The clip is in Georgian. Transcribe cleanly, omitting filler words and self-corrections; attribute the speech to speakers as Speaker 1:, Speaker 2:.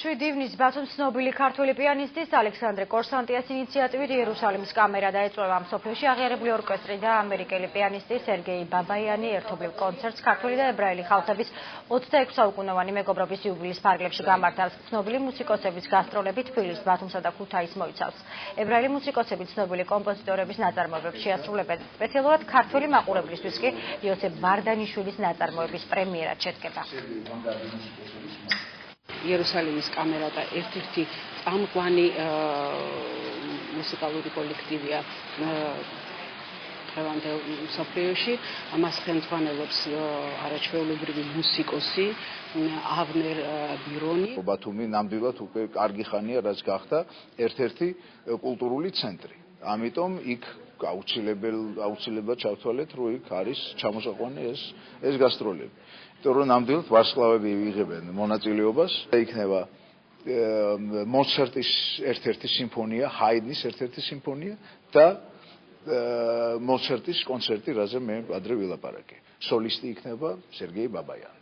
Speaker 1: 7 ივნის ბათუმ ცნობილი ქართველი პიანისტის ალექსანდრე კორსანტიას ინიციატივით იერუსალიმის კამერა დაეწევა მსოფლიოში აღიარებული ორკესტრი და ამერიკელი პიანისტი სერგეი ბაბაიანი ერთობლივ კონცერტს ქართული და ებრაელი ხალხების 26 საუკუნოვანი მეგობრობის იუბილეის ფარგლებში გამართავს. ცნობილი მუსიკოსების გასტროლები თბილისს, ბათუმსა და ქუთაისს მოიცავს. ებრაელი მუსიკოსები ცნობილი კომპოზიტორების ნაწარმოებებს შეასრულებენ. სპეციალურად ქართველი მაყურებლისთვის კი იოსებ ვარდანიშვილის ნაწარმოების პრემიერა შედგება.
Speaker 2: იერუსალიმის კამერა და ერთ-ერთი წამყვანი მუსიკალური კოლექტივია დღევანდელ მსოფლიოში. ამას ხელმძღვანელობს არაჩვეულებრივი მუსიკოსი ავნერ ბირონი.
Speaker 3: ბათუმი ნამდვილად უკვე კარგი ხანია, რაც გახდა ერთ-ერთი კულტურული ცენტრი. ამიტომ იქ აუცილებლად ჩავთვალეთ, რომ იქ არის ჩამოსაყვანი ეს გასტროლები. იმიტომ რომ ნამდვილად ვარსკვლავები იღებენ მონაწილეობას. იქნება მოცარტის ერთ-ერთი სიმფონია, ჰაიდნის ერთ-ერთი სიმფონია და მოცარტის კონცერტი, რაზე მე ადრე ვილაპარაკე. სოლისტი იქნება სერგეი ბაბაიანი.